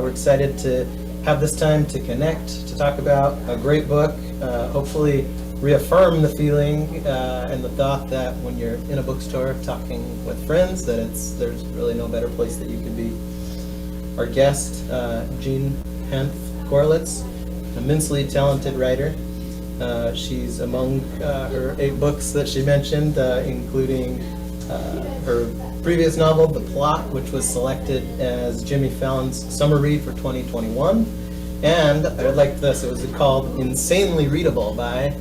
we're excited to have this time to connect, to talk about a great book, hopefully reaffirm the feeling and the thought that when you're in a bookstore talking with friends, that there's really no better place that you could be. Our guest, Jean Hanff Korelitz, immensely talented writer. She's among her 8 books that she mentioned, including her previous novel, The Plot, which was selected as Jimmy Fallon's summer read for 2021. And I liked this. It was called Insanely Readable by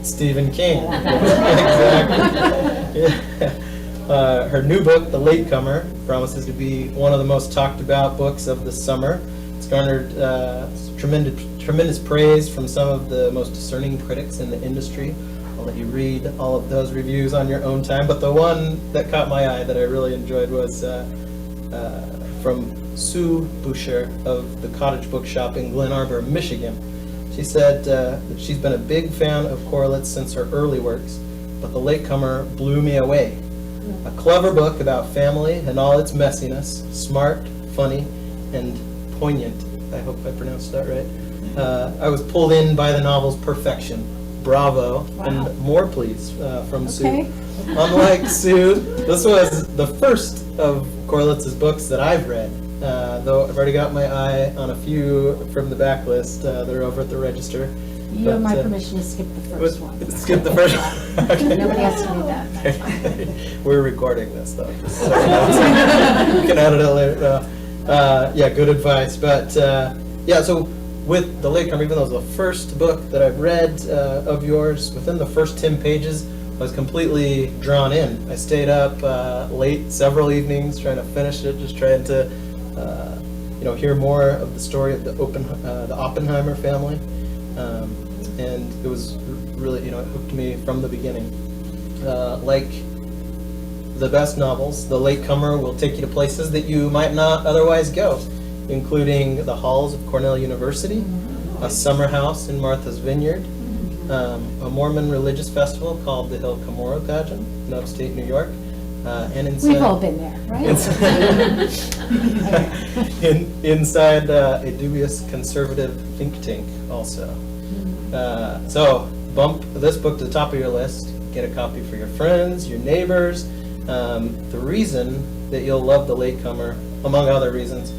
Stephen King. Exactly. Yeah. Her new book, The Latecomer, promises to be one of the most talked about books of the summer. It's garnered tremendous praise from some of the most discerning critics in the industry. I'll let you read all of those reviews on your own time, but the one that caught my eye that I really enjoyed was from Sue Boucher of the Cottage Bookshop in Glen Arbor, Michigan. She said that she's been a big fan of Korelitz since her early works, but The Latecomer blew me away. A clever book about family and all its messiness, smart, funny, and poignant. I hope I pronounced that right. I was pulled in by the novel's perfection. Bravo. Wow. And more please from Sue. Unlike Sue, this was the first of Korelitz's books that I've read, though I've already got my eye on a few from the backlist. They're over at the register. You have my permission to skip the first one. Skip the first one? Okay. Nobody has to read that. That's fine. We're recording this, though. So we can edit it later. Yeah, good advice. But yeah, so with The Latecomer, even though it was the first book that I've read of yours, within the first 10 pages, I was completely drawn in. I stayed up late several evenings trying to finish it, just trying to hear more of the story of the Oppenheimer family. And it was really, it hooked me from the beginning. Like the best novels, The Latecomer will take you to places that you might not otherwise go, including the halls of Cornell University, a summer house in Martha's Vineyard, a Mormon religious festival called the Hill Cumorah Pageant in upstate New York, and inside, we've all been there, right? Inside a dubious conservative think tank also. So bump this book to the top of your list, get a copy for your friends, your neighbors. The reason that you'll love The Latecomer, among other reasons,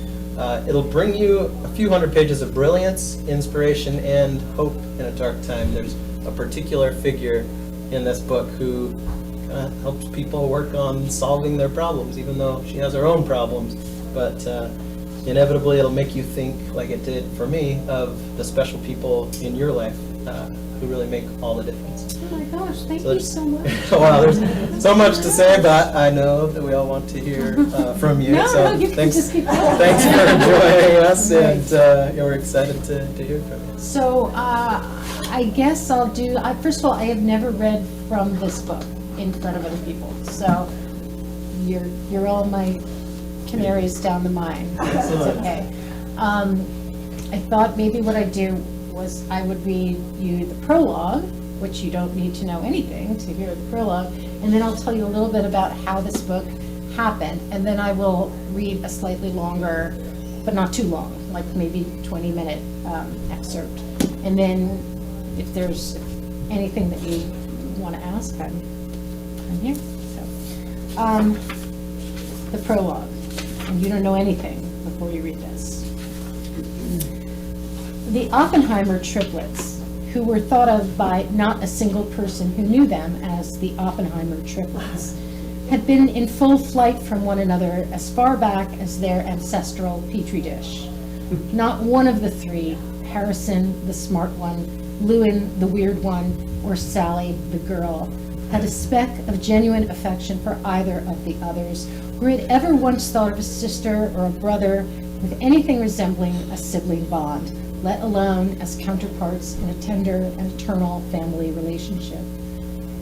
it'll bring you a few hundred pages of brilliance, inspiration, and hope in a dark time. There's a particular figure in this book who helps people work on solving their problems, even though she has her own problems. But inevitably, it'll make you think, like it did for me, of the special people in your life who really make all the difference. Oh my gosh, thank you so much. Wow, there's so much to say, but I know that we all want to hear from you. No, you can just keep going. Thanks for joining us, and we're excited to hear from you. So I guess I'll do, first of all, I have never read from this book in front of other people, so you're all my canaries down the mine. It's okay. I thought maybe what I'd do was I would read you the prologue, which you don't need to know anything to hear the prologue, and then I'll tell you a little bit about how this book happened, and then I will read a slightly longer, but not too long, like maybe 20-minute excerpt. And then if there's anything that you want to ask, I'm here. So, the prologue, and you don't know anything before you read this. The Oppenheimer triplets, who were thought of by not a single person who knew them as the Oppenheimer triplets, had been in full flight from one another as far back as their ancestral petri dish. Not one of the three, Harrison, the smart one, Lewin, the weird one, or Sally, the girl, had a speck of genuine affection for either of the others, or had ever once thought of a sister or a brother with anything resembling a sibling bond, let alone as counterparts in a tender and eternal family relationship.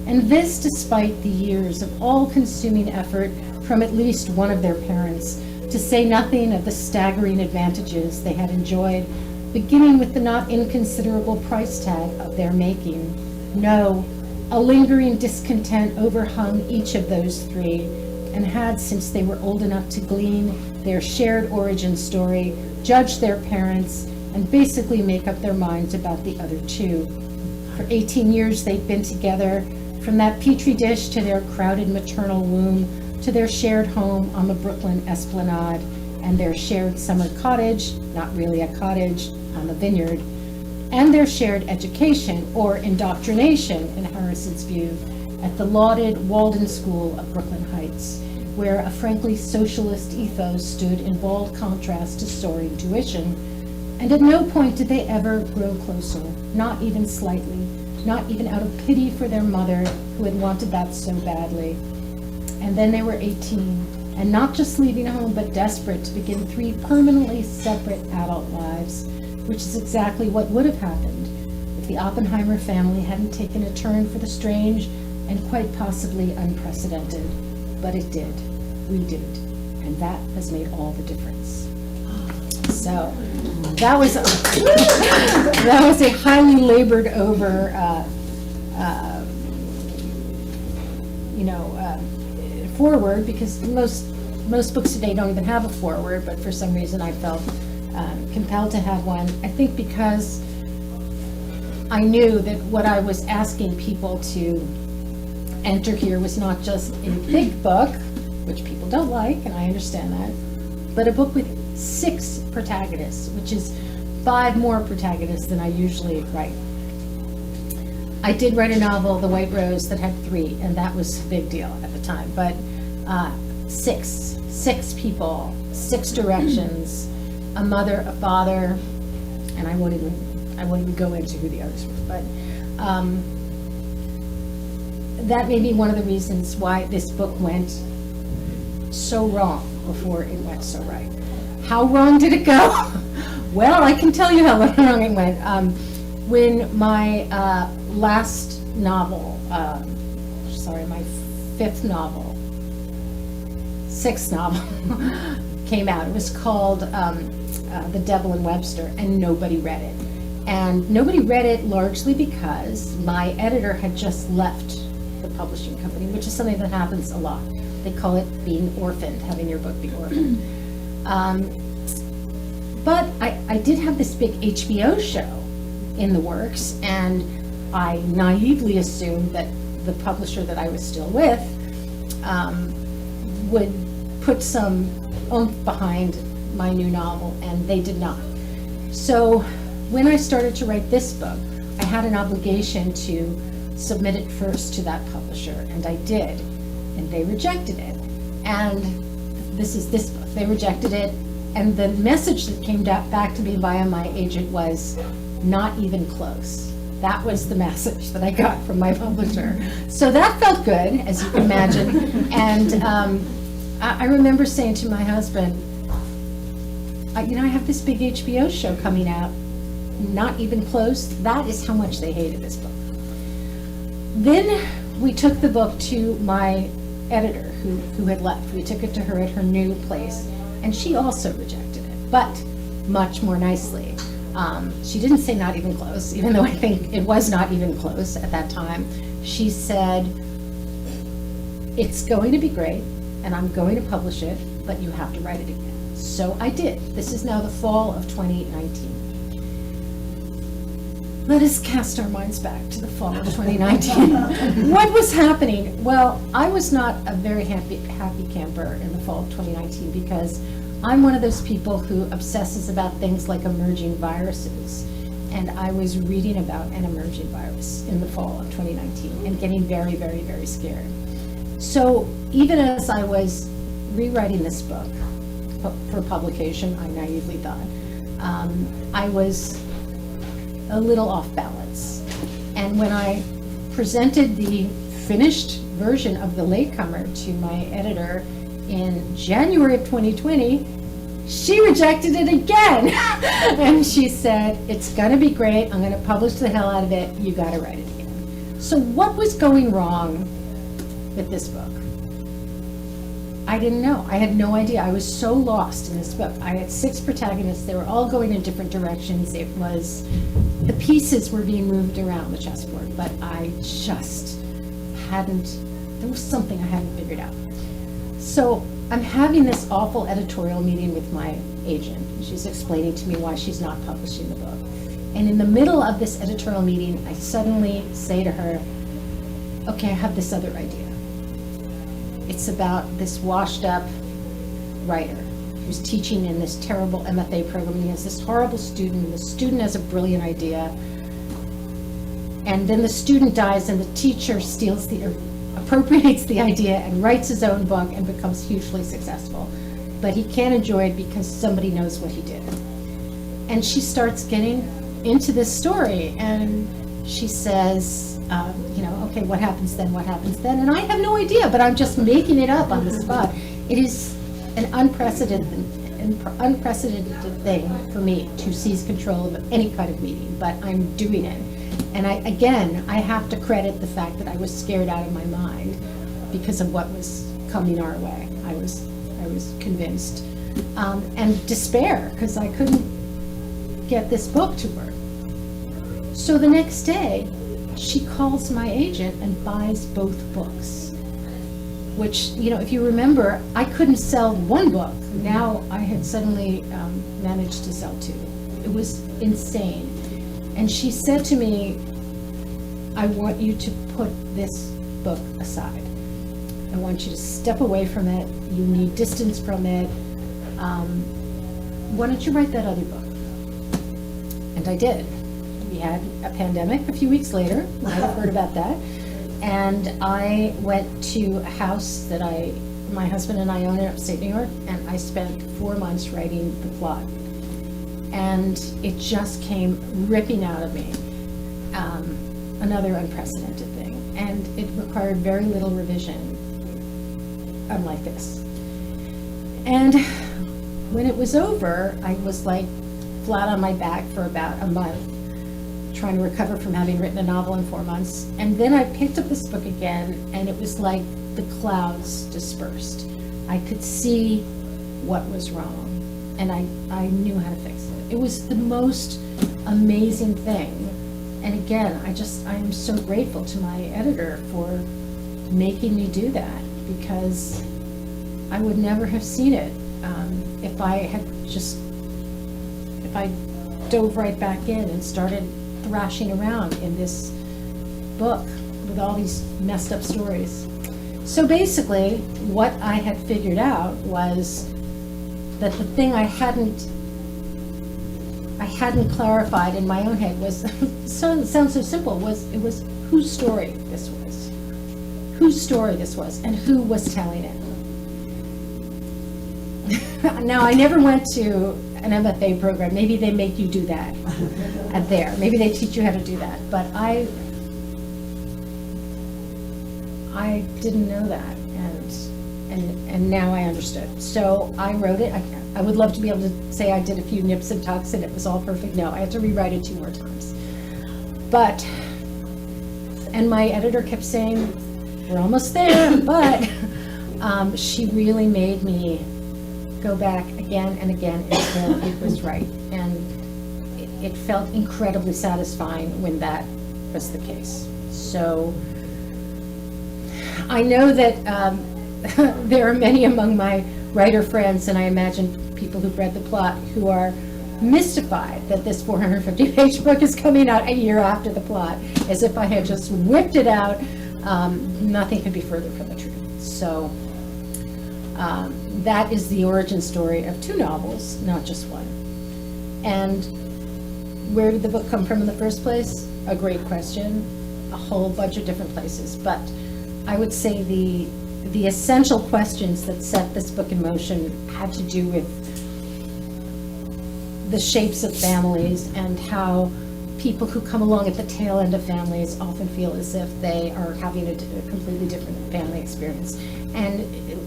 And this despite the years of all-consuming effort from at least one of their parents, to say nothing of the staggering advantages they had enjoyed, beginning with the not inconsiderable price tag of their making. No, a lingering discontent overhung each of those three, and had, since they were old enough to glean, their shared origin story, judge their parents, and basically make up their minds about the other two. For 18 years, they've been together, from that petri dish to their crowded maternal womb, to their shared home on the Brooklyn Esplanade, and their shared summer cottage, not really a cottage, on the vineyard, and their shared education, or indoctrination, in Harrison's view, at the lauded Walden School of Brooklyn Heights, where a frankly socialist ethos stood in bold contrast to soaring tuition. And at no point did they ever grow closer, not even slightly, not even out of pity for their mother, who had wanted that so badly. And then they were 18, and not just leaving home, but desperate to begin 3 permanently separate adult lives, which is exactly what would have happened if the Oppenheimer family hadn't taken a turn for the strange and quite possibly unprecedented. But it did. We did. And that has made all the difference. So that was a highly labored over, foreword, because most books today don't even have a foreword, but for some reason I felt compelled to have one. I think because I knew that what I was asking people to enter here was not just a big book, which people don't like, and I understand that, but a book with 6 protagonists, which is 5 more protagonists than I usually write. I did write a novel, The White Rose, that had 3, and that was a big deal at the time, but 6 people, 6 directions, a mother, a father, and I won't even go into who the others were, but that may be one of the reasons why this book went so wrong before it went so right. How wrong did it go? Well, I can tell you how wrong it went. When my last novel, my 6th novel came out, it was called The Devil in Webster, and nobody read it. And nobody read it largely because my editor had just left the publishing company, which is something that happens a lot. They call it being orphaned, having your book be orphaned. But I did have this big HBO show in the works, and I naively assumed that the publisher that I was still with would put some oomph behind my new novel, and they did not. So when I started to write this book, I had an obligation to submit it first to that publisher, and I did, and they rejected it. And this is this book. They rejected it, and the message that came back to me via my agent was not even close. That was the message that I got from my publisher. So that felt good, as you can imagine. And I remember saying to my husband, I have this big HBO show coming out, not even close. That is how much they hated this book. Then we took the book to my editor who had left. We took it to her at her new place, and she also rejected it, but much more nicely. She didn't say not even close, even though I think it was not even close at that time. She said, it's going to be great, and I'm going to publish it, but you have to write it again. So I did. This is now the fall of 2019. Let us cast our minds back to the fall of 2019. What was happening? Well, I was not a very happy camper in the fall of 2019 because I'm one of those people who obsesses about things like emerging viruses. And I was reading about an emerging virus in the fall of 2019 and getting very, very, very scared. So even as I was rewriting this book for publication, I naively thought, I was a little off balance. And when I presented the finished version of The Latecomer to my editor in January of 2020, she rejected it again. And she said, it's gonna be great, I'm gonna publish the hell out of it, you gotta write it again. So what was going wrong with this book? I didn't know. I had no idea. I was so lost in this book. I had 6 protagonists. They were all going in different directions. It was, the pieces were being moved around the chessboard, but I just hadn't, there was something I hadn't figured out. So I'm having this awful editorial meeting with my agent. She's explaining to me why she's not publishing the book. And in the middle of this editorial meeting, I suddenly say to her, okay, I have this other idea. It's about this washed up writer who's teaching in this terrible MFA program, and he has this horrible student, and the student has a brilliant idea, and then the student dies, and the teacher appropriates the idea and writes his own book and becomes hugely successful. But he can't enjoy it because somebody knows what he did. And she starts getting into this story, and she says, okay, what happens then, what happens then? And I have no idea, but I'm just making it up on the spot. It is an unprecedented thing for me to seize control of any kind of meeting, but I'm doing it. And I have to credit the fact that I was scared out of my mind because of what was coming our way. I was convinced. And despair, because I couldn't get this book to her. So the next day, she calls my agent and buys both books, which, if you remember, I couldn't sell one book. Now I had suddenly managed to sell two. It was insane. And she said to me, I want you to put this book aside. I want you to step away from it. You need distance from it. Why don't you write that other book? And I did. We had a pandemic a few weeks later. You might have heard about that. And I went to a house that my husband and I own in upstate New York, and I spent 4 months writing the plot. And it just came ripping out of me. Another unprecedented thing. And it required very little revision, unlike this. And when it was over, I was like flat on my back for about a month, trying to recover from having written a novel in 4 months. And then I picked up this book again, and it was like the clouds dispersed. I could see what was wrong, and I knew how to fix it. It was the most amazing thing. And again, I'm so grateful to my editor for making me do that, because I would never have seen it if I dove right back in and started thrashing around in this book with all these messed up stories. So basically, what I had figured out was that the thing I hadn't clarified in my own head was, sounds so simple, was whose story this was, and who was telling it. Now, I never went to an MFA program. Maybe they make you do that there. Maybe they teach you how to do that. But I didn't know that, and now I understood. So I wrote it. I would love to be able to say I did a few nips and tucks and it was all perfect. No, I had to rewrite it 2 more times. And my editor kept saying, we're almost there, but she really made me go back again and again until it was right. And it felt incredibly satisfying when that was the case. So I know that there are many among my writer friends, and I imagine people who've read the plot, who are mystified that this 450-page book is coming out a year after the plot, as if I had just whipped it out. Nothing could be further from the truth. So that is the origin story of 2 novels, not just one. And where did the book come from in the first place? A great question. A whole bunch of different places. But I would say the essential questions that set this book in motion had to do with the shapes of families and how people who come along at the tail end of families often feel as if they are having a completely different family experience. And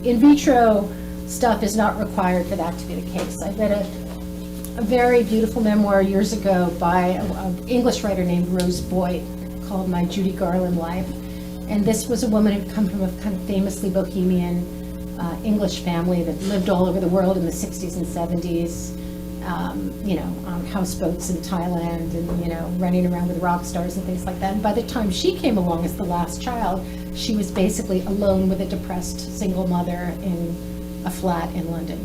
in vitro stuff is not required for that to be the case. I read a very beautiful memoir years ago by an English writer named Rose Boyd called My Judy Garland Life. And this was a woman who'd come from a kind of famously bohemian English family that lived all over the world in the 60s and 70s. on houseboats in Thailand and, running around with rock stars and things like that. And by the time she came along as the last child, she was basically alone with a depressed single mother in a flat in London.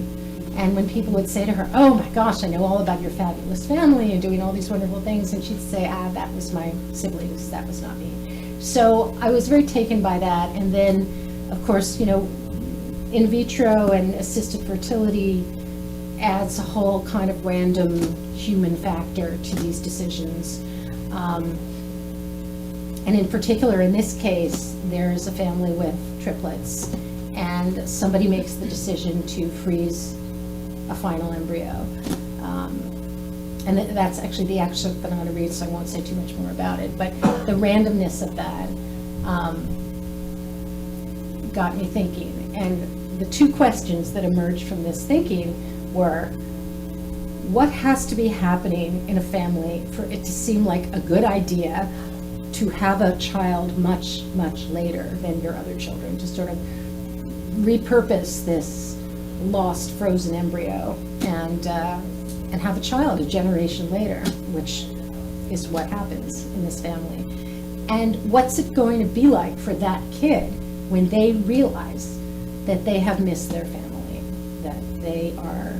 And when people would say to her, "Oh my gosh, I know all about your fabulous family and doing all these wonderful things," and she'd say, "That was my siblings, that was not me." So I was very taken by that. And then, of course, in vitro and assisted fertility adds a whole kind of random human factor to these decisions. And in particular, in this case, there's a family with triplets, and somebody makes the decision to freeze a final embryo. And that's actually the excerpt that I'm going to read, so I won't say too much more about it. But the randomness of that got me thinking. And the two questions that emerged from this thinking were, what has to be happening in a family for it to seem like a good idea to have a child much, much later than your other children, to sort of repurpose this lost, frozen embryo and have a child a generation later, which is what happens in this family. And what's it going to be like for that kid when they realize that they have missed their family, that they are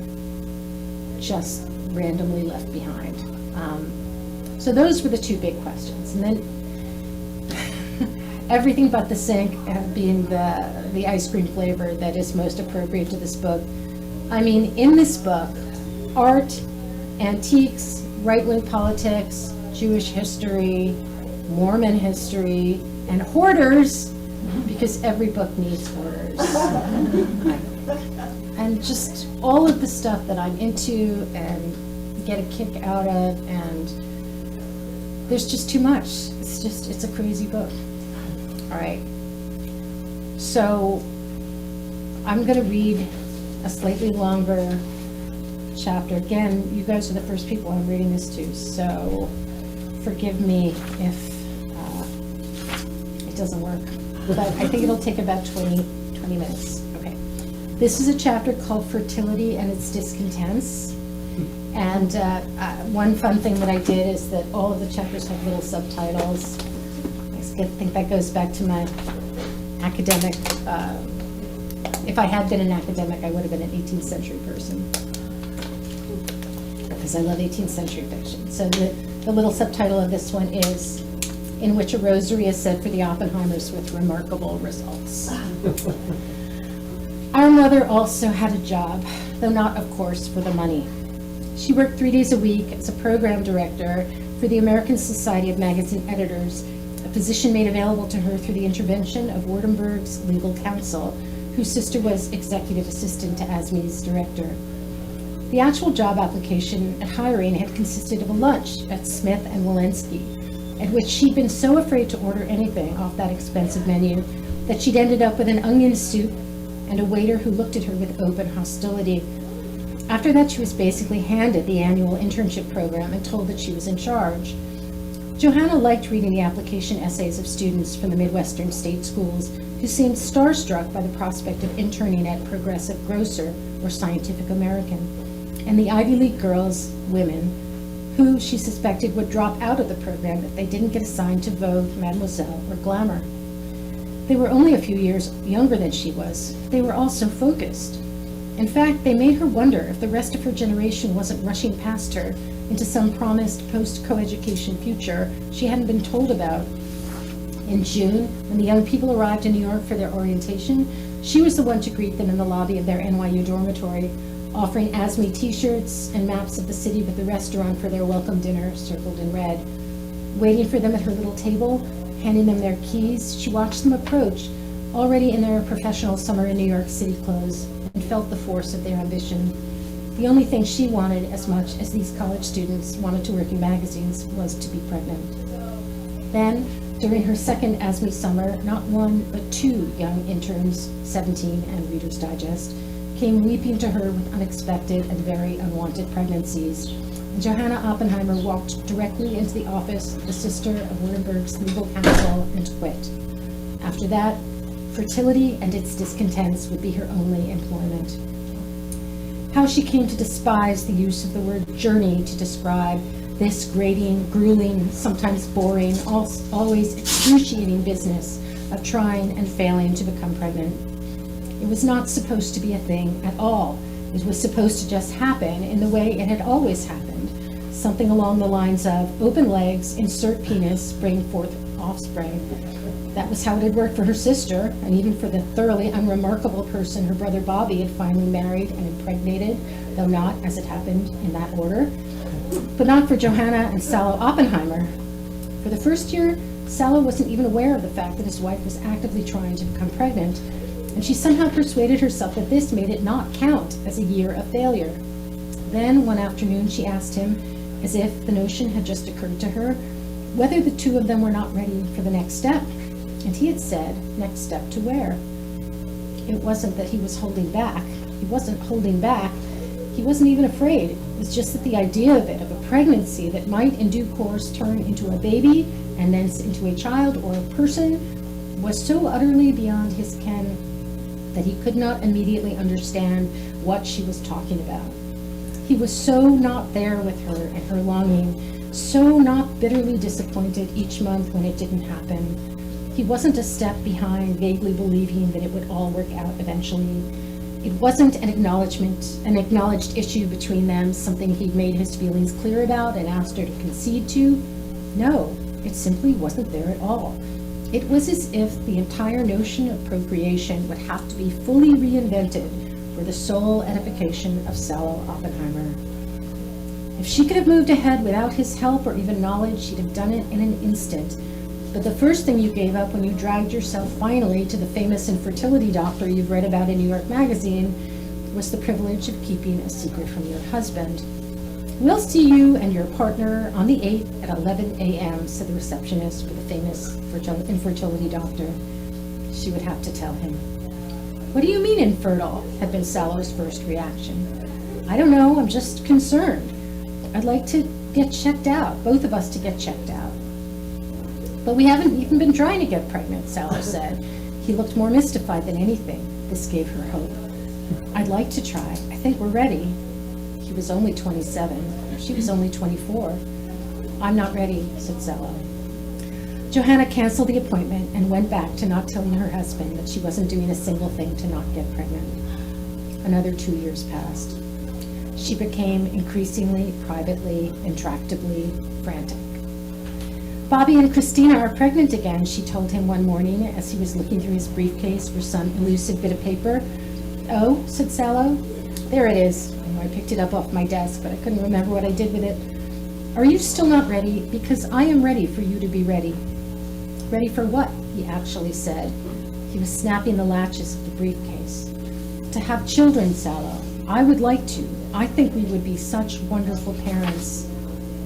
just randomly left behind? So those were the two big questions. And then everything but the sink being the ice cream flavor that is most appropriate to this book. I mean, in this book, art, antiques, right-wing politics, Jewish history, Mormon history, and hoarders, because every book needs hoarders. And just all of the stuff that I'm into and get a kick out of, and there's just too much. It's a crazy book. All right. So I'm going to read a slightly longer chapter. Again, you guys are the first people I'm reading this to, so forgive me if it doesn't work. But I think it'll take about 20 minutes. Okay. This is a chapter called Fertility and Its Discontents. And one fun thing that I did is that all of the chapters have little subtitles. I think that goes back to my academic, if I had been an academic, I would have been an 18th century person, because I love 18th century fiction. So the little subtitle of this one is, "In which a rosary is said for the Oppenheimers with remarkable results." Our mother also had a job, though not, of course, for the money. She worked 3 days a week as a program director for the American Society of Magazine Editors, a position made available to her through the intervention of Wurtemberg's legal counsel, whose sister was executive assistant to ASME's director. The actual job application and hiring had consisted of a lunch at Smith and Walensky, at which she'd been so afraid to order anything off that expensive menu that she'd ended up with an onion soup and a waiter who looked at her with open hostility. After that, she was basically handed the annual internship program and told that she was in charge. Johanna liked reading the application essays of students from the Midwestern state schools who seemed starstruck by the prospect of interning at Progressive Grocer or Scientific American, and the Ivy League girls, women, who she suspected would drop out of the program if they didn't get assigned to Vogue, Mademoiselle, or Glamour. They were only a few years younger than she was. They were all so focused. In fact, they made her wonder if the rest of her generation wasn't rushing past her into some promised post-coeducation future she hadn't been told about. In June, when the young people arrived in New York for their orientation, she was the one to greet them in the lobby of their NYU dormitory, offering ASME t-shirts and maps of the city with the restaurant for their welcome dinner circled in red. Waiting for them at her little table, handing them their keys, she watched them approach, already in their professional summer in New York City clothes, and felt the force of their ambition. The only thing she wanted as much as these college students wanted to work in magazines was to be pregnant. Then, during her second ASME summer, not one but two young interns, 17 and Reader's Digest, came weeping to her with unexpected and very unwanted pregnancies. And Johanna Oppenheimer walked directly into the office of the sister of Wurtemberg's legal counsel and quit. After that, fertility and its discontents would be her only employment. how she came to despise the use of the word journey to describe this grating, grueling, sometimes boring, always excruciating business of trying and failing to become pregnant. It was not supposed to be a thing at all. It was supposed to just happen in the way it had always happened, something along the lines of open legs, insert penis, bring forth offspring. That was how it had worked for her sister, and even for the thoroughly unremarkable person her brother Bobby had finally married and impregnated, though not, as it happened, in that order. But not for Johanna and Salo Oppenheimer. For the first year, Salo wasn't even aware of the fact that his wife was actively trying to become pregnant, and she somehow persuaded herself that this made it not count as a year of failure. Then, one afternoon, she asked him, as if the notion had just occurred to her, whether the two of them were not ready for the next step. And he had said, next step to where? It wasn't that he was holding back. He wasn't holding back. He wasn't even afraid. It was just that the idea of it, of a pregnancy that might in due course turn into a baby and then into a child or a person, was so utterly beyond his ken that he could not immediately understand what she was talking about. He was so not there with her and her longing, so not bitterly disappointed each month when it didn't happen. He wasn't a step behind, vaguely believing that it would all work out eventually. It wasn't an acknowledged issue between them, something he'd made his feelings clear about and asked her to concede to. No, it simply wasn't there at all. It was as if the entire notion of procreation would have to be fully reinvented for the sole edification of Salo Oppenheimer. If she could have moved ahead without his help or even knowledge, she'd have done it in an instant. But the first thing you gave up when you dragged yourself finally to the famous infertility doctor you've read about in New York Magazine was the privilege of keeping a secret from your husband. We'll see you and your partner on the 8th at 11 a.m., said the receptionist for the famous infertility doctor. She would have to tell him. What do you mean infertile? Had been Salo's first reaction. I don't know, I'm just concerned. I'd like to get checked out, both of us to get checked out. But we haven't even been trying to get pregnant, Salo said. He looked more mystified than anything. This gave her hope. I'd like to try. I think we're ready. He was only 27. She was only 24. I'm not ready, said Salo. Johanna canceled the appointment and went back to not telling her husband that she wasn't doing a single thing to not get pregnant. Another 2 years passed. She became increasingly, privately, intractably frantic. Bobby and Christina are pregnant again, she told him one morning as he was looking through his briefcase for some elusive bit of paper. Oh, said Salo. There it is. I picked it up off my desk, but I couldn't remember what I did with it. Are you still not ready? Because I am ready for you to be ready. Ready for what? He actually said. He was snapping the latches of the briefcase. To have children, Salo. I would like to. I think we would be such wonderful parents.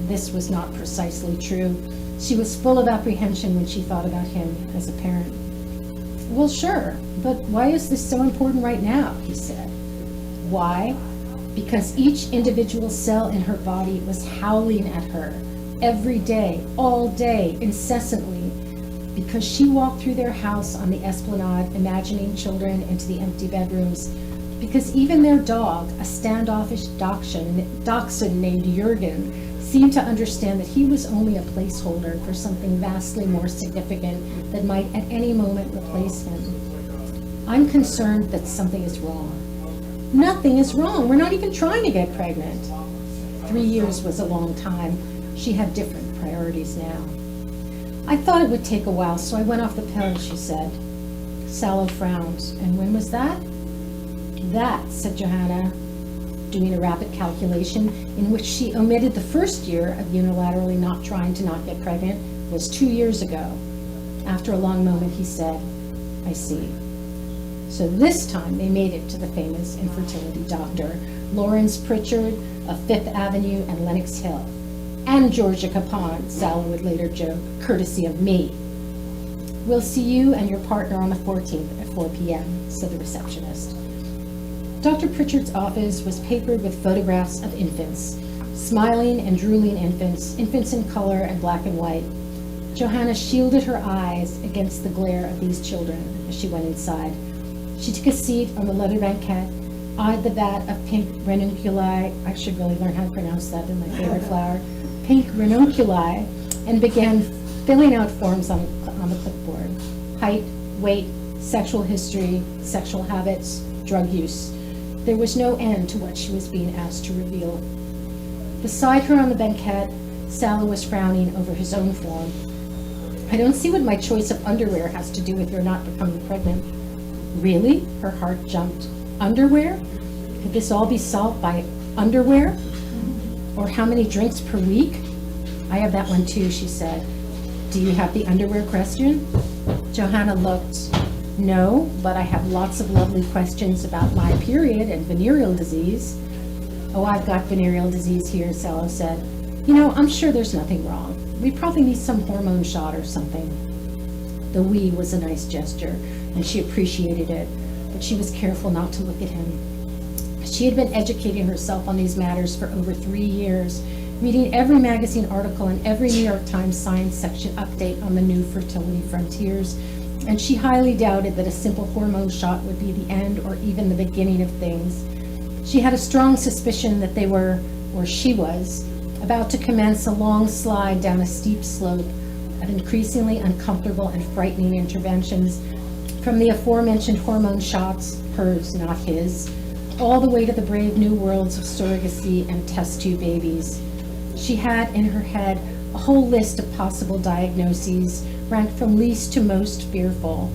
This was not precisely true. She was full of apprehension when she thought about him as a parent. Well, sure, but why is this so important right now? He said. Why? Because each individual cell in her body was howling at her every day, all day, incessantly, because she walked through their house on the esplanade, imagining children into the empty bedrooms, because even their dog, a standoffish dachshund named Jürgen, seemed to understand that he was only a placeholder for something vastly more significant that might at any moment replace him. I'm concerned that something is wrong. Nothing is wrong. We're not even trying to get pregnant. 3 years was a long time. She had different priorities now. I thought it would take a while, so I went off the pill, she said. Salo frowned. And when was that? That, said Johanna, doing a rapid calculation in which she omitted the first year of unilaterally not trying to not get pregnant, was 2 years ago. After a long moment, he said, I see. So this time they made it to the famous infertility doctor, Lawrence Pritchard of Fifth Avenue and Lenox Hill. And Georgia Capon, Salo would later joke, courtesy of me. We'll see you and your partner on the 14th at 4 p.m., said the receptionist. Dr. Pritchard's office was papered with photographs of infants, smiling and drooling infants, infants in color and black and white. Johanna shielded her eyes against the glare of these children as she went inside. She took a seat on the leather banquette, eyed the vat of pink ranunculi, I should really learn how to pronounce that, they're my favorite flower, pink ranunculi, and began filling out forms on the clipboard. Height, weight, sexual history, sexual habits, drug use. There was no end to what she was being asked to reveal. Beside her on the banquette, Sallow was frowning over his own form. I don't see what my choice of underwear has to do with your not becoming pregnant. Really? Her heart jumped. Underwear? Could this all be solved by underwear? Or how many drinks per week? I have that one too, she said. Do you have the underwear question? Johanna looked. No, but I have lots of lovely questions about my period and venereal disease. Oh, I've got venereal disease here, Sallow said. You know, I'm sure there's nothing wrong. We probably need some hormone shot or something. The we was a nice gesture, and she appreciated it, but she was careful not to look at him. She had been educating herself on these matters for over 3 years, reading every magazine article and every New York Times science section update on the new fertility frontiers, and she highly doubted that a simple hormone shot would be the end or even the beginning of things. She had a strong suspicion that they were, or she was, about to commence a long slide down a steep slope of increasingly uncomfortable and frightening interventions, from the aforementioned hormone shots, hers, not his, all the way to the brave new worlds of surrogacy and test tube babies. She had in her head a whole list of possible diagnoses, ranked from least to most fearful.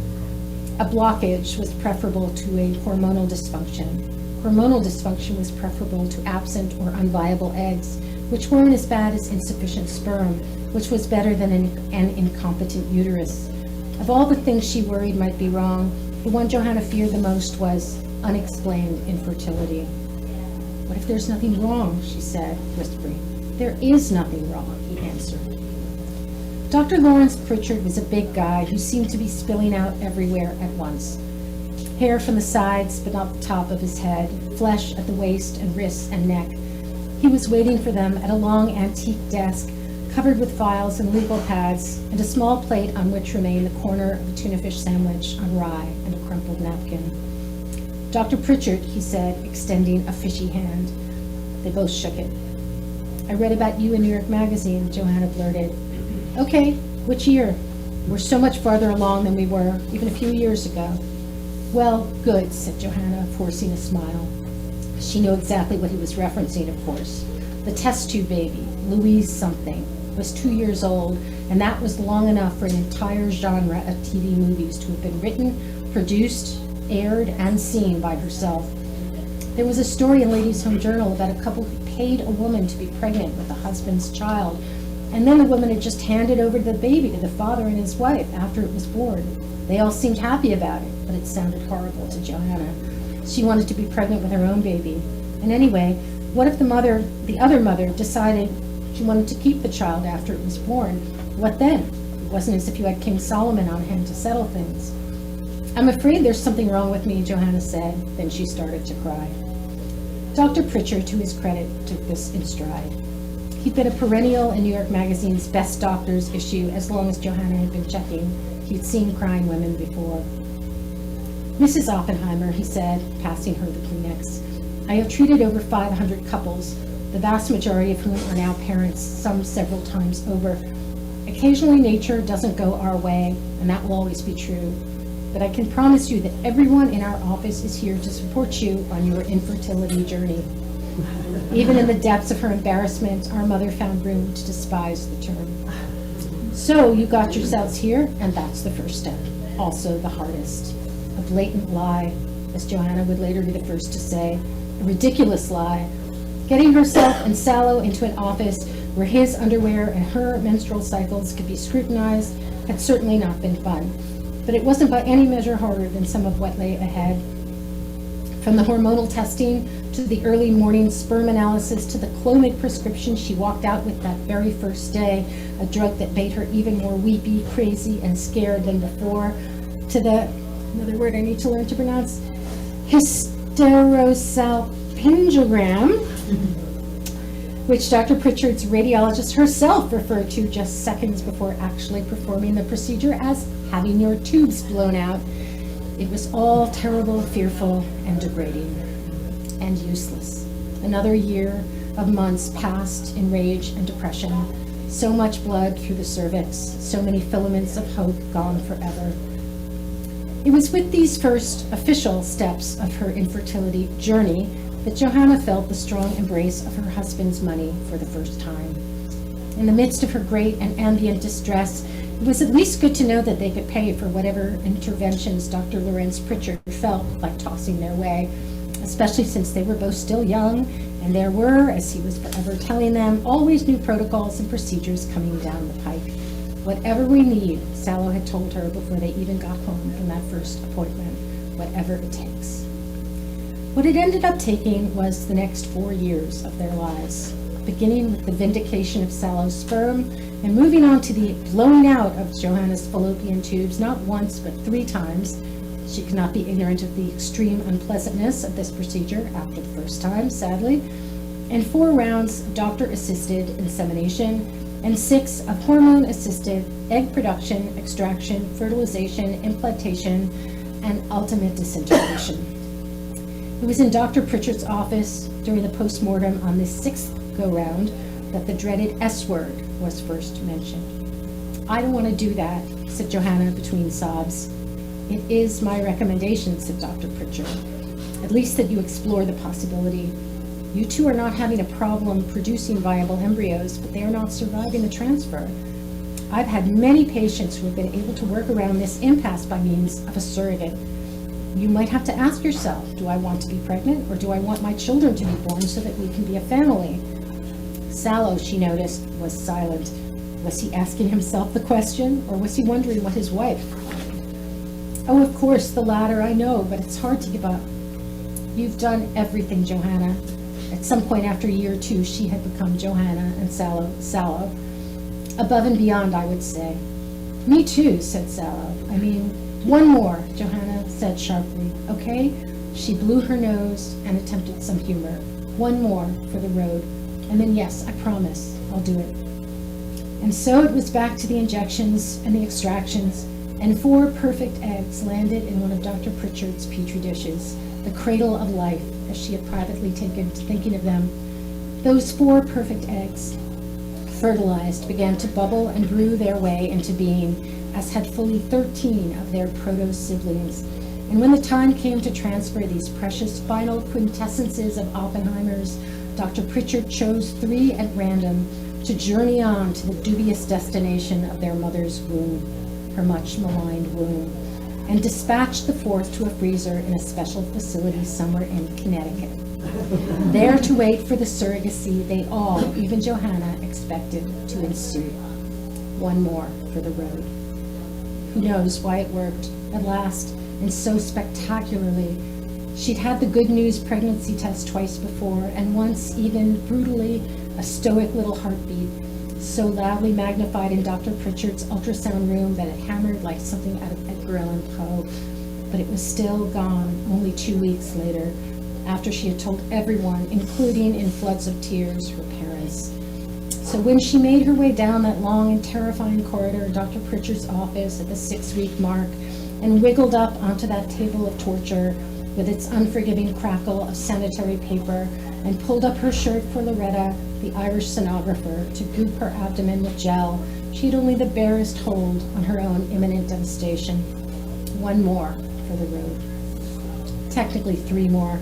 A blockage was preferable to a hormonal dysfunction. Hormonal dysfunction was preferable to absent or unviable eggs, which weren't as bad as insufficient sperm, which was better than an incompetent uterus. Of all the things she worried might be wrong, the one Johanna feared the most was unexplained infertility. What if there's nothing wrong, she said, whispering. There is nothing wrong, he answered. Dr. Lawrence Pritchard was a big guy who seemed to be spilling out everywhere at once. Hair from the sides, but not the top of his head, flesh at the waist and wrists and neck. He was waiting for them at a long antique desk covered with files and legal pads, and a small plate on which remained the corner of a tuna fish sandwich on rye and a crumpled napkin. Dr. Pritchard, he said, extending a fishy hand. They both shook it. I read about you in New York Magazine, Johanna blurted. Okay, which year? We're so much farther along than we were, even a few years ago. Well, good, said Johanna, forcing a smile. She knew exactly what he was referencing, of course. The test tube baby, Louise something, was 2 years old, and that was long enough for an entire genre of TV movies to have been written, produced, aired, and seen by herself. There was a story in Ladies' Home Journal about a couple who paid a woman to be pregnant with the husband's child, and then the woman had just handed over the baby to the father and his wife after it was born. They all seemed happy about it, but it sounded horrible to Johanna. She wanted to be pregnant with her own baby. And anyway, what if the other mother, decided she wanted to keep the child after it was born? What then? It wasn't as if you had King Solomon on hand to settle things. I'm afraid there's something wrong with me, Johanna said. Then she started to cry. Dr. Pritchard, to his credit, took this in stride. He'd been a perennial in New York Magazine's Best Doctors issue as long as Johanna had been checking. He'd seen crying women before. Mrs. Oppenheimer, he said, passing her the Kleenex, I have treated over 500 couples, the vast majority of whom are now parents, some several times over. Occasionally nature doesn't go our way, and that will always be true. But I can promise you that everyone in our office is here to support you on your infertility journey. Even in the depths of her embarrassment, our mother found room to despise the term. So you got yourselves here, and that's the first step, also the hardest. A blatant lie, as Johanna would later be the first to say, a ridiculous lie. Getting herself and Sallow into an office where his underwear and her menstrual cycles could be scrutinized had certainly not been fun. But it wasn't by any measure harder than some of what lay ahead. From the hormonal testing, to the early morning sperm analysis, to the Clomid prescription she walked out with that very first day, a drug that made her even more weepy, crazy, and scared than before, to the, another word I need to learn to pronounce, hysterosalpingogram, which Dr. Pritchard's radiologist herself referred to just seconds before actually performing the procedure as having your tubes blown out. It was all terrible, fearful, and degrading. and useless. Another year of months passed in rage and depression. So much blood through the cervix, so many filaments of hope gone forever. It was with these first official steps of her infertility journey that Johanna felt the strong embrace of her husband's money for the first time. In the midst of her great and ambient distress, it was at least good to know that they could pay for whatever interventions Dr. Lorenz Pritchard felt like tossing their way, especially since they were both still young, and there were, as he was forever telling them, always new protocols and procedures coming down the pike. Whatever we need, Sallow had told her before they even got home from that first appointment, whatever it takes. What it ended up taking was the next 4 years of their lives, beginning with the vindication of Sallow's sperm and moving on to the blowing out of Johanna's fallopian tubes, not once but 3 times. She could not be ignorant of the extreme unpleasantness of this procedure after the first time, sadly, and 4 rounds of doctor-assisted insemination, and 6 of hormone-assisted egg production, extraction, fertilization, implantation, and ultimate disintegration. It was in Dr. Pritchard's office during the postmortem on this 6th go-round that the dreaded S word was first mentioned. "I don't want to do that," said Johanna between sobs. "It is my recommendation," said Dr. Pritchard. "At least that you explore the possibility. You two are not having a problem producing viable embryos, but they are not surviving the transfer. I've had many patients who have been able to work around this impasse by means of a surrogate. You might have to ask yourself, do I want to be pregnant, or do I want my children to be born so that we can be a family?" Sallow, she noticed, was silent. Was he asking himself the question, or was he wondering what his wife wanted? "Oh, of course, the latter, I know, but it's hard to give up." "You've done everything, Johanna." At some point after year 2, she had become Johanna and Sallow. "Above and beyond, I would say." "Me too," said Sallow. "I mean, one more," Johanna said sharply. "Okay?" She blew her nose and attempted some humor. "One more for the road. And then, yes, I promise, I'll do it." And so it was back to the injections and the extractions, and 4 perfect eggs landed in one of Dr. Pritchard's petri dishes, the cradle of life, as she had privately taken to thinking of them. Those 4 perfect eggs, fertilized, began to bubble and brew their way into being, as had fully 13 of their proto-siblings. And when the time came to transfer these precious final quintessences of Oppenheimers, Dr. Pritchard chose 3 at random to journey on to the dubious destination of their mother's womb, her much maligned womb, and dispatched the 4th to a freezer in a special facility somewhere in Connecticut, there to wait for the surrogacy they all, even Johanna, expected to ensue. One more for the road. Who knows why it worked at last, and so spectacularly. She'd had the good news pregnancy test twice before, and once, even brutally, a stoic little heartbeat, so loudly magnified in Dr. Pritchard's ultrasound room that it hammered like something out of Edgar Allan Poe. But it was still gone only 2 weeks later, after she had told everyone, including in floods of tears, her parents. So when she made her way down that long and terrifying corridor in Dr. Pritchard's office at the 6-week mark, and wiggled up onto that table of torture with its unforgiving crackle of sanitary paper, and pulled up her shirt for Loretta, the Irish sonographer, to goop her abdomen with gel, she had only the barest hold on her own imminent devastation. One more for the road. Technically 3 more.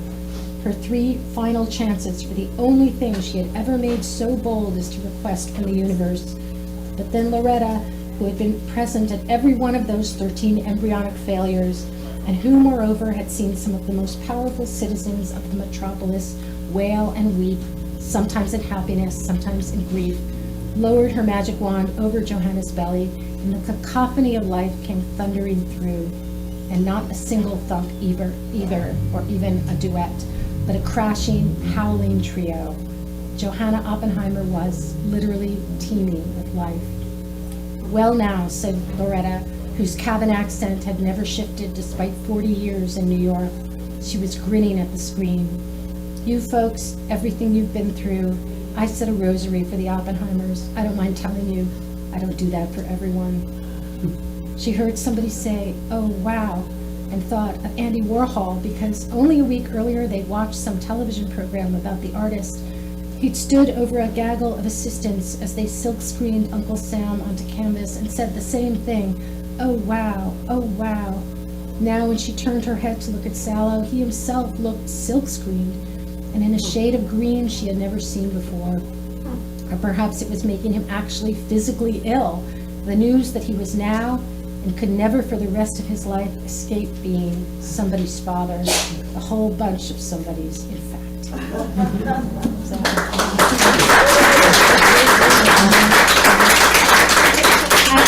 Her 3 final chances for the only thing she had ever made so bold as to request from the universe. But then Loretta, who had been present at every one of those 13 embryonic failures, and who, moreover, had seen some of the most powerful citizens of the metropolis wail and weep, sometimes in happiness, sometimes in grief, lowered her magic wand over Johanna's belly, and the cacophony of life came thundering through, and not a single thump either, or even a duet, but a crashing, howling trio. Johanna Oppenheimer was literally teeming with life. "Well now," said Loretta, whose cabin accent had never shifted despite 40 years in New York. She was grinning at the screen. "You folks, everything you've been through, I said a rosary for the Oppenheimers. I don't mind telling you, I don't do that for everyone." She heard somebody say, "Oh, wow," and thought of Andy Warhol because only a week earlier they'd watched some television program about the artist. He'd stood over a gaggle of assistants as they silk-screened Uncle Sam onto canvas and said the same thing, "Oh wow, oh wow." Now when she turned her head to look at Sallow, he himself looked silk-screened and in a shade of green she had never seen before. Or perhaps it was making him actually physically ill, the news that he was now and could never for the rest of his life escape being somebody's father, a whole bunch of somebody's, in fact. So.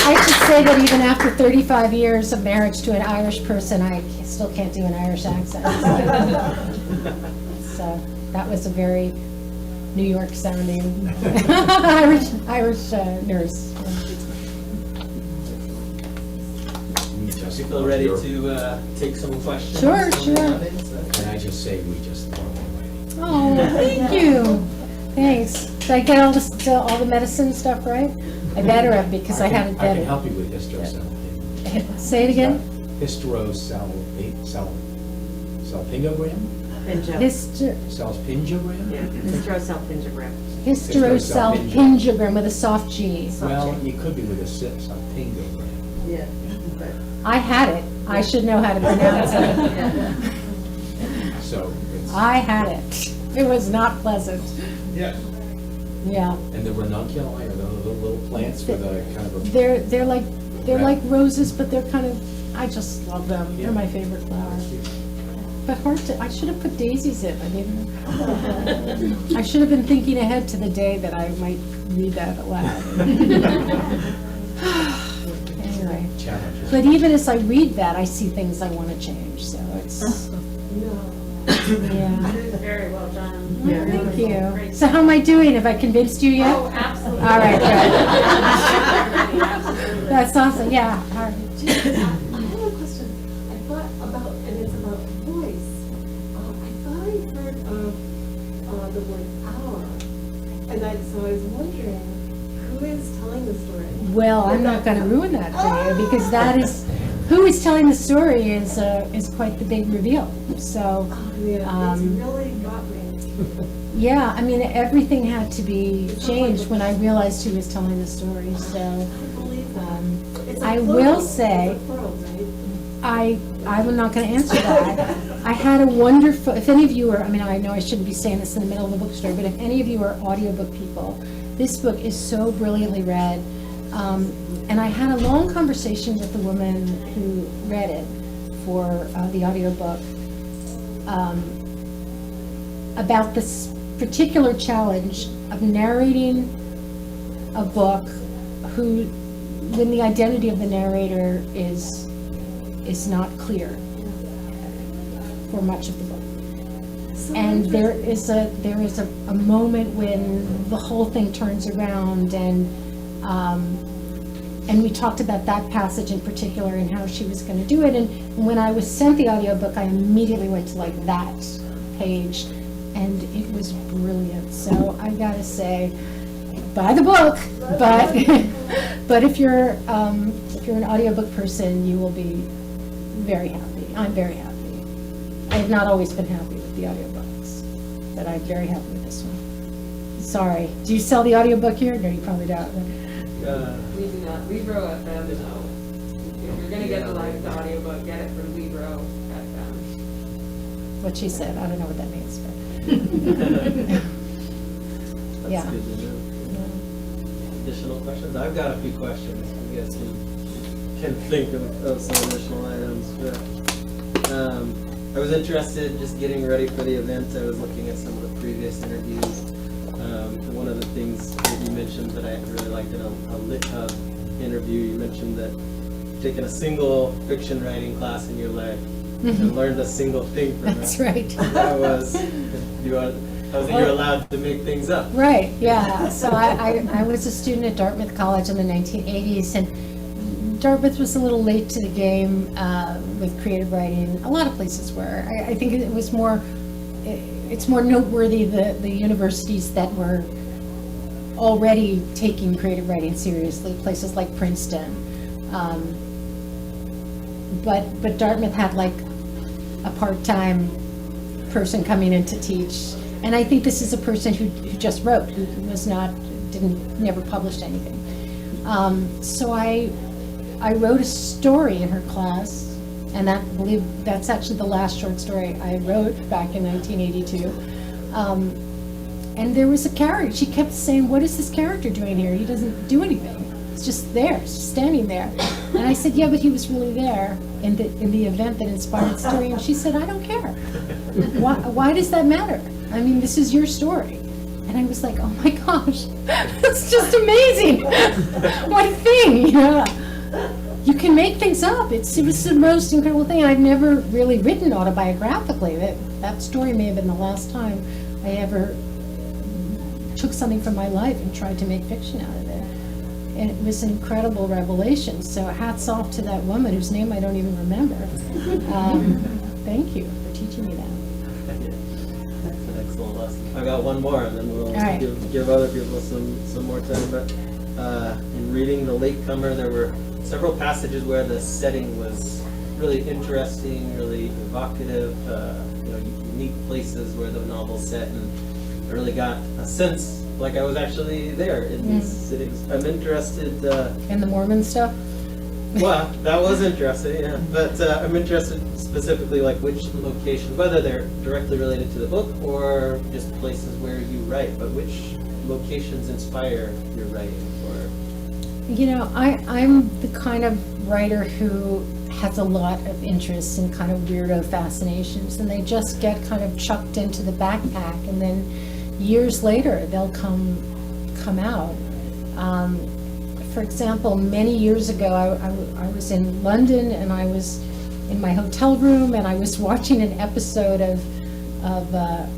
I should say that even after 35 years of marriage to an Irish person, I still can't do an Irish accent. So that was a very New York sounding Irish nurse. You feel ready to take some questions? Sure, from sure. the audience? Can I just say, we just love the writing. Oh, thank you. Thanks. Did I get all the medicine stuff right? I better have because I had it I better. can help you with hysterosal. Say it again? Salpingogram? Salpingogram? Yeah, hysterosalpingogram. Hysterosalpingogram with a soft G. Well, you could be with a salpingogram. Yeah, but, I had it. I should know how to pronounce it. yeah. So, it's, I had it. It was not pleasant. Yeah. Yeah. and the ranunculi are those little plants with a kind of a. They're like roses, but they're kind of, I just love them. They're my favorite flower. But hard to, I should have put daisies in. I mean, I should have been thinking ahead to the day that I might read that aloud. Anyway, Challenges. but even as I read that, I see things I want to change, so it's, yeah. Very well done. Oh, thank you. So how am I doing? Have I convinced you yet? Oh, absolutely. All right, good. Absolutely. That's awesome, yeah. All right. I have a question. I thought about, and it's about voice. I thought I heard of the word hour, and so I was wondering who is telling the story. Well, I'm not going to ruin that for you because that is, who is telling the story is quite the big reveal. So, Oh, yeah, it's really got me. yeah, I mean, everything had to be changed when I realized who was telling the story. So, I believe that. It's a I plural. will say, It's a plural, right? I'm not going to answer that. I had a wonderful, if any of you are, I mean, I know I shouldn't be saying this in the middle of a bookstore, but if any of you are audiobook people, this book is so brilliantly read. And I had a long conversation with the woman who read it for the audiobook about this particular challenge of narrating a book when the identity of the narrator is not clear for much of the book. And there is a moment when the whole thing turns around, and we talked about that passage in particular and how she was going to do it. And when I was sent the audiobook, I immediately went to like that page, and it was brilliant. So I gotta say, buy the book, but but if you're an audiobook person, you will be very happy. I'm very happy. I have not always been happy with the audiobooks, but I'm very happy with this one. Sorry, do you sell the audiobook here? No, you probably don't. We do not, Libro FM, no. If you're gonna get the audiobook, get it from Libro FM. What she said, I don't know what that means, but. That's Yeah. good to know. Additional questions? I've got a few questions. You guys can think of some additional items. But, I was interested, just getting ready for the event, I was looking at some of the previous interviews. And one of the things that you mentioned that I really liked in a Lit Hub interview, you mentioned that you've taken a single fiction writing class in your life and learned a single thing from it. That's right. That was, you're allowed to make things up. Right, yeah. So I was a student at Dartmouth College in the 1980s, and Dartmouth was a little late to the game with creative writing. A lot of places were. I think it was more, it's more noteworthy the universities that were already taking creative writing seriously, places like Princeton, But Dartmouth had like a part-time person coming in to teach. And I think this is a person who just wrote, who was not, never published anything. So I wrote a story in her class, and that's actually the last short story I wrote back in 1982. And there was a character. She kept saying, "What is this character doing here? He doesn't do anything. It's just there, it's just standing there." And I said, "Yeah, but he was really there in the event that inspired the story." And she said, "I don't care. Why does that matter? I mean, this is your story." And I was like, "Oh my gosh, that's just amazing! What a thing, yeah." You can make things up. It was the most incredible thing. I've never really written autobiographically. That story may have been the last time I ever took something from my life and tried to make fiction out of it. And it was an incredible revelation. So hats off to that woman whose name I don't even remember. Thank you for teaching me that. That's an excellent lesson. I got one more, and then we'll right. give other people some more time. But in reading The Latecomer, there were several passages where the setting was really interesting, really evocative, unique places where the novel's set, and I really got a sense like I was actually there in these cities. I'm interested. And the Mormon stuff? Well, that was interesting, yeah. But I'm interested specifically, like which locations, whether they're directly related to the book or just places where you write, but which locations inspire your writing? I'm the kind of writer who has a lot of interest in kind of weirdo fascinations, and they just get kind of chucked into the backpack, and then years later they'll come out. For example, many years ago, I was in London, and I was in my hotel room, and I was watching an episode of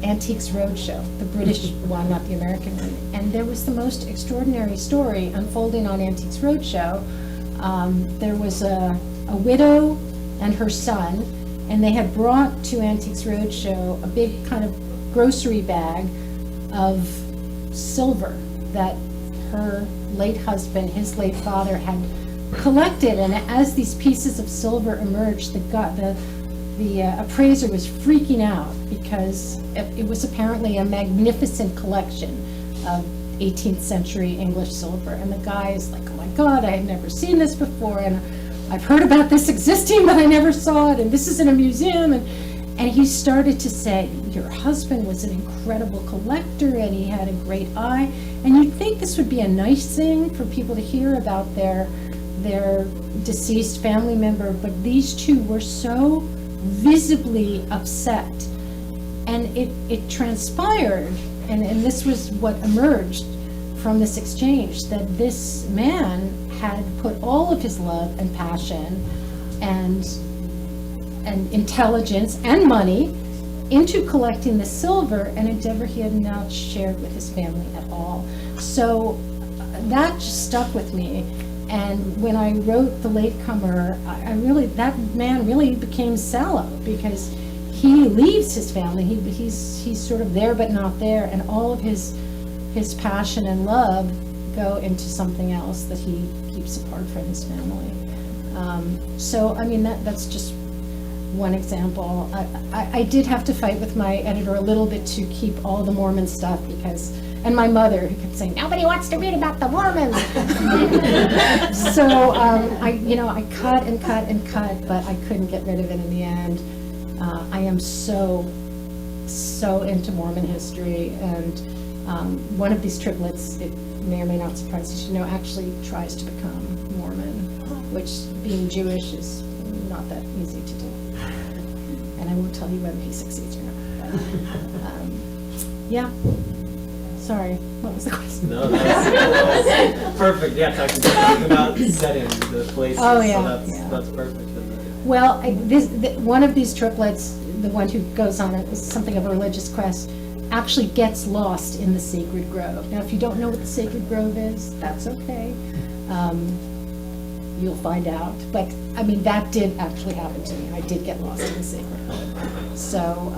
Antiques Roadshow, the British one, not the American one. And there was the most extraordinary story unfolding on Antiques Roadshow. There was a widow and her son, and they had brought to Antiques Roadshow a big kind of grocery bag of silver that her late husband, his late father, had collected. And as these pieces of silver emerged, the appraiser was freaking out because it was apparently a magnificent collection of 18th century English silver. And the guy is like, "Oh my God, I had never seen this before, and I've heard about this existing, but I never saw it, and this is in a museum." And he started to say, "Your husband was an incredible collector, and he had a great eye." And you'd think this would be a nice thing for people to hear about their deceased family member, but these two were so visibly upset. And it transpired, and this was what emerged from this exchange, that this man had put all of his love and passion and intelligence and money into collecting the silver, an endeavor he had not shared with his family at all. So that just stuck with me. And when I wrote The Latecomer, that man really became sallow, because he leaves his family. He's sort of there but not there, and all of his passion and love go into something else that he keeps apart from his family. So I mean, that's just one example. I did have to fight with my editor a little bit to keep all the Mormon stuff, and my mother, who kept saying, "Nobody wants to read about the Mormons." So I cut and cut and cut, but I couldn't get rid of it in the end. I am so into Mormon history, and one of these triplets, it may or may not surprise you to know, actually tries to become Mormon, which, being Jewish, is not that easy to do. And I won't tell you whether he succeeds or not. But, yeah. Sorry, what was the question? No, that's perfect. Yeah, talking about setting the places. Oh, yeah, So yeah. that's perfect. Well, one of these triplets, the one who goes on something of a religious quest, actually gets lost in the sacred grove. Now, if you don't know what the sacred grove is, that's okay. You'll find out. But, I mean, that did actually happen to me. I did get lost in the sacred grove. So,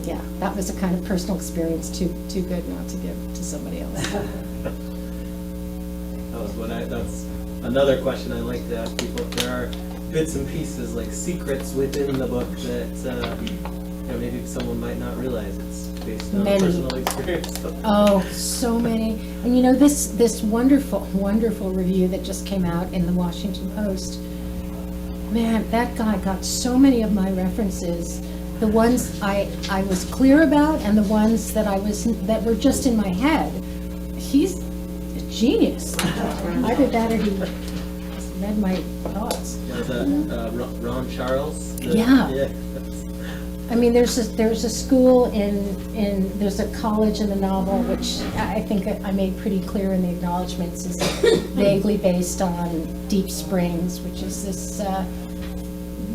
yeah, that was a kind of personal experience too good not to give to somebody else. That's another question I like to ask people. If there are bits and pieces, like secrets within the book that, maybe someone might not realize it's based on Many. personal experience. Oh, so many. And this wonderful, wonderful review that just came out in the Washington Post, man, that guy got so many of my references. The ones I was clear about and the ones that were just in my head. He's a genius. Either that or he read my thoughts. Was that Ron Charles? Yeah. I mean, there's a school there's a college in the novel, which I think I made pretty clear in the acknowledgments, is vaguely based on Deep Springs, which is this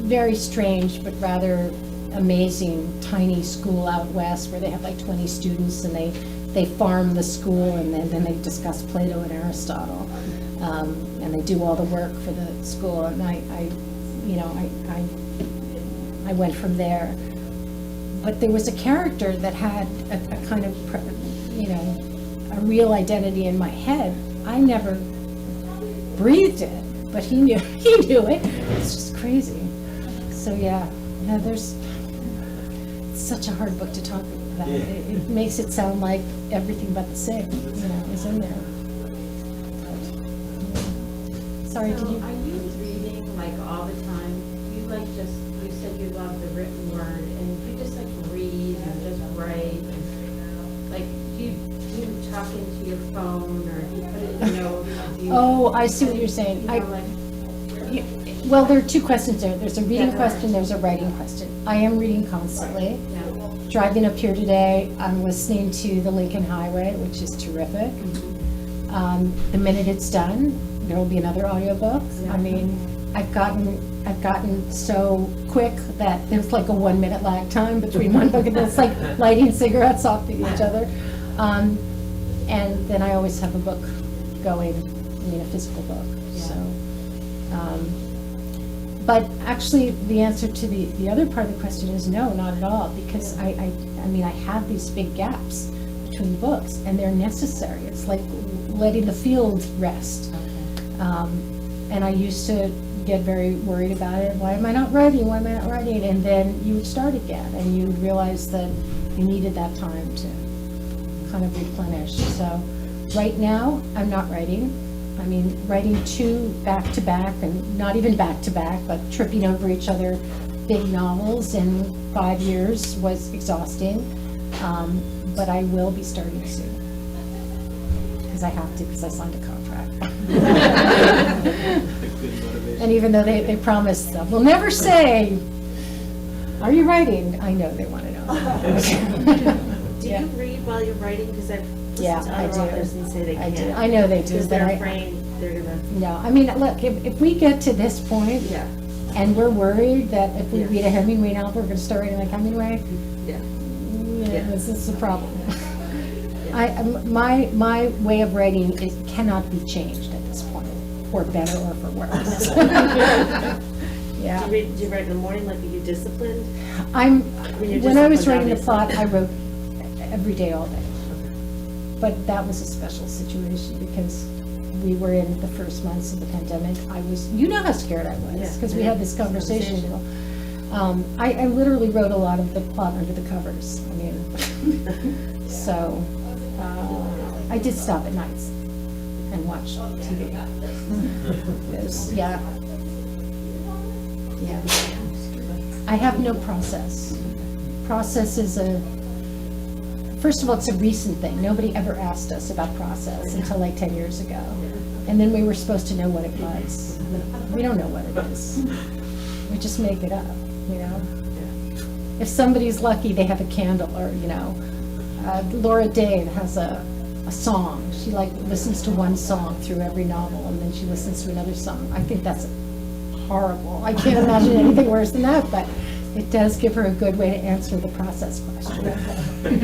very strange but rather amazing tiny school out west where they have like 20 students and they farm the school and then they discuss Plato and Aristotle, and they do all the work for the school, and I went from there. But there was a character that had a kind of, a real identity in my head. I never breathed it, but he knew it. It's just crazy. So yeah, there's such a hard book to talk about. Yeah. It makes it sound like everything but the same, is in there. But, sorry, did you? Are you reading like all the time? You said you love the written word, and you just like read and just write, and like do you talk into your phone or do you put it in notes? Oh, I see what you're saying. Well, there are two questions there. There's a reading question, there's a writing question. I am reading constantly. Driving up here today, I'm listening to the Lincoln Highway, which is terrific. The minute it's done, there will be another audiobook. I mean, I've gotten so quick that there's like a 1 minute lag time between one book, and it's like lighting cigarettes off each other. And then I always have a book going, a physical book. So. But actually, the answer to the other part of the question is no, not at all, because I have these big gaps between books, and they're necessary. It's like letting the field rest. And I used to get very worried about it. Why am I not writing? And then you would start again, and you would realize that you needed that time to kind of replenish. So right now, I'm not writing. I mean, writing two back-to-back, and not even back-to-back, but tripping over each other, big novels in 5 years was exhausting. But I will be starting soon. Because I have to, because I signed a contract. And even though they promised, we'll never say, are you writing? I know they want to know. Do you read while you're writing? Because I've Yeah, listened to I other do. authors and say they I can't. do. I know they do, Because but they're I- afraid they're gonna, No, I mean, look, if we get to this point, yeah, and we're worried that if we Yeah. read a Hemingway novel, we're going to start writing like Hemingway, yeah. this is a problem. My way of writing cannot be changed at this point, for better or for worse. Yeah. Do you write in the morning, like, are you disciplined? When When I was disciplined, writing the obviously. plot, I wrote every day, all day. But that was a special situation because we were in the first months of the pandemic. You know how scared I was, Yeah. because we had this conversation. I literally wrote a lot of the plot under the covers. I mean, so I did stop at nights and watch TV. Yeah. Yeah. I have no process. Process is first of all, it's a recent thing. Nobody ever asked us about process until like 10 years ago. And then we were supposed to know what it was. We don't know what it is. We just make it up, If somebody's lucky, they have a candle, or, Laura Dave has a song. She listens to one song through every novel, and then she listens to another song. I think that's horrible. I can't imagine anything worse than that, but it does give her a good way to answer the process question.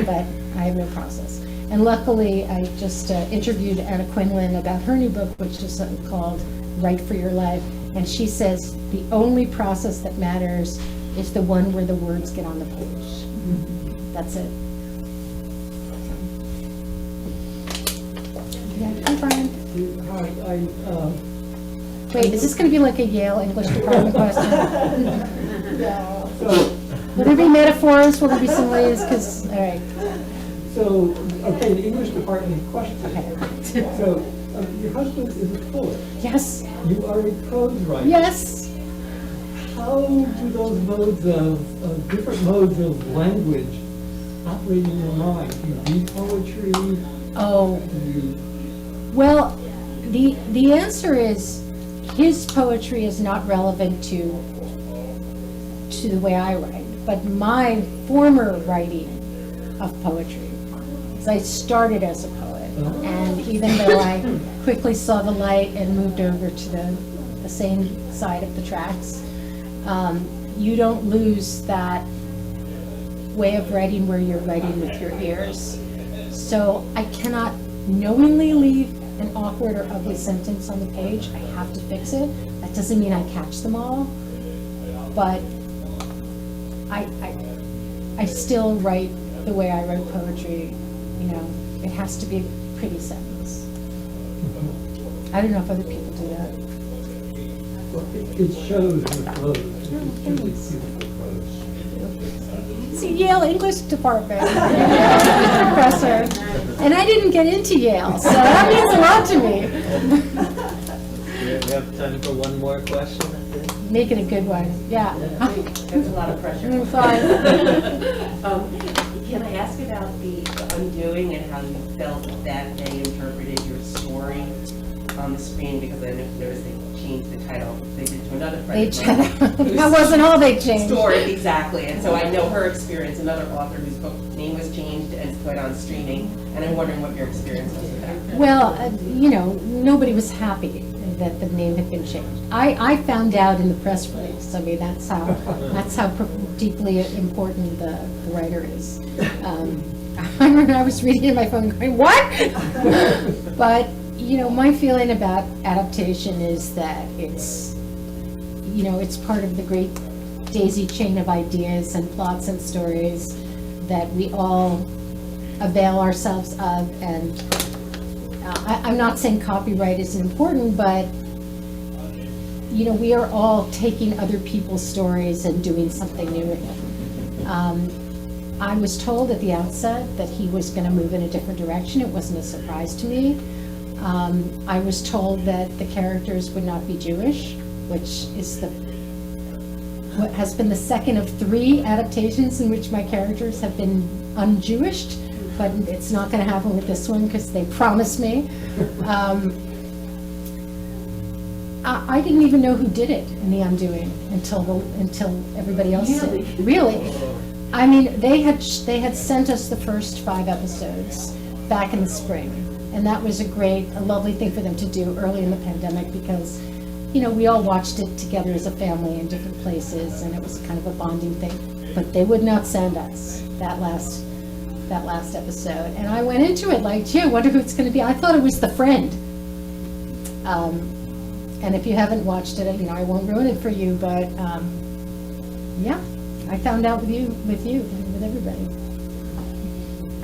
But I have no process. And luckily, I just interviewed Anna Quinlan about her new book, which is called Write for Your Life. And she says the only process that matters is the one where the words get on the page. That's it. Yeah, hi, Brian. Hi, Wait, is this gonna be like a Yale English department question? yeah, Will there be metaphors? Will there be similes? Because, all right. Okay, the English department question. So, your husband is a poet. Yes, You are a prose writer. yes. How do those modes of different modes of language operate in your mind? Do you read poetry? Oh, Do you, well, the answer is his poetry is not relevant to the way I write, but my former writing of poetry. 'Cause I started as a poet, and even though I quickly saw the light and moved over to the same side of the tracks, you don't lose that way of writing where you're writing with your ears. So I cannot knowingly leave an awkward or ugly sentence on the page. I have to fix it. That doesn't mean I catch them all, but I still write the way I wrote poetry. You know, it has to be a pretty sentence. I don't know if other people do that. well, it shows your prose. It's really beautiful prose. It's a Yale English department, professor, and I didn't get into Yale, so that means a lot to me. We have time for one more question, I think. Make it a good one, yeah. That's a lot of pressure. Fine. Can I ask about the undoing and how you felt that they interpreted your story on the screen? Because I noticed they changed the title. They did to another They friend of mine. That wasn't all they changed. Story, exactly. And so I know her experience, another author whose book name was changed and put on streaming. And I'm wondering what your experience was with that. Well, you know, nobody was happy that the name had been changed. I found out in the press release. I mean, that's how deeply important the writer is. I remember I was reading it on my phone going, what? But, you know, my feeling about adaptation is that it's, you know, it's part of the great daisy chain of ideas and plots and stories that we all avail ourselves of. And I'm not saying copyright isn't important, but, you know, we are all taking other people's stories and doing something new with them. I was told at the outset that he was going to move in a different direction. It wasn't a surprise to me. I was told that the characters would not be Jewish, which is what has been the second of 3 adaptations in which my characters have been un-Jewished, but it's not going to happen with this one because they promised me. I didn't even know who did it in the undoing until everybody else did. Really? I mean, they had sent us the first 5 episodes back in the spring, and that was a lovely thing for them to do early in the pandemic because, you know, we all watched it together as a family in different places, and it was kind of a bonding thing. But they would not send us that last episode, and I went into it like, gee, I wonder who it's going to be. I thought it was the friend. And if you haven't watched it, you know, I won't ruin it for you, but yeah, I found out with you, and with everybody.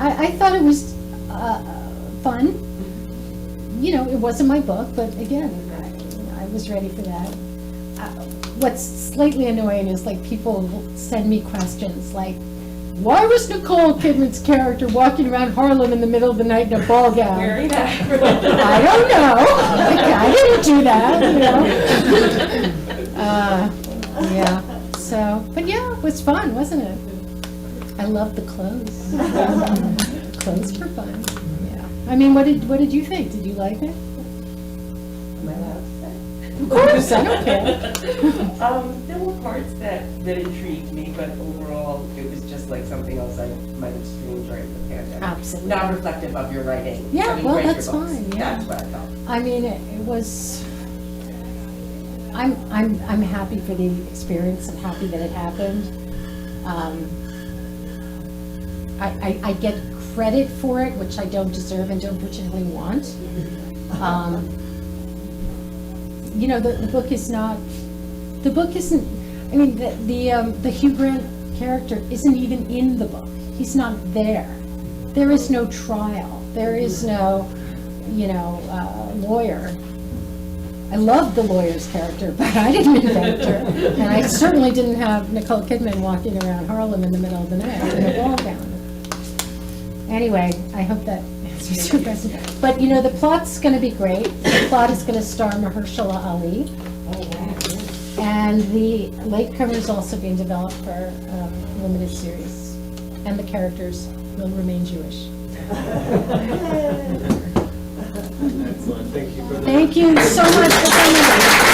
I thought it was fun. You know, it wasn't my book, but again, I was ready for that. What's slightly annoying is like people send me questions like, why was Nicole Kidman's character walking around Harlem in the middle of the night in a ball gown? Wearing that. I don't know. I didn't do that, you know. Yeah. So, but yeah, it was fun, wasn't it? I loved the clothes. The clothes were fun. Yeah. I mean, what did you think? Did you like it? Am I allowed to say? Of course, I don't care. There were parts that intrigued me, but overall, it was just like something else I might have streamed during the pandemic. Absolutely. Not reflective of your writing. Yeah, Having well, read your that's books. fine, yeah. That's what I felt. I mean, it was. I'm happy for the experience. I'm happy that it happened. I get credit for it, which I don't deserve and don't particularly want. You know, the book is not. The book isn't. I mean, the Hugh Grant character isn't even in the book. He's not there. There is no trial. There is no. lawyer. I loved the lawyer's character, but I didn't invent her. And I certainly didn't have Nicole Kidman walking around Harlem in the middle of the night in a ball gown. Anyway, I hope that answers your question. But, the plot's going to be great. The plot is going to star Mahershala Ali. And the Latecomer is also being developed for a limited series. And the characters will remain Jewish. Excellent, thank you for that. Thank you so much.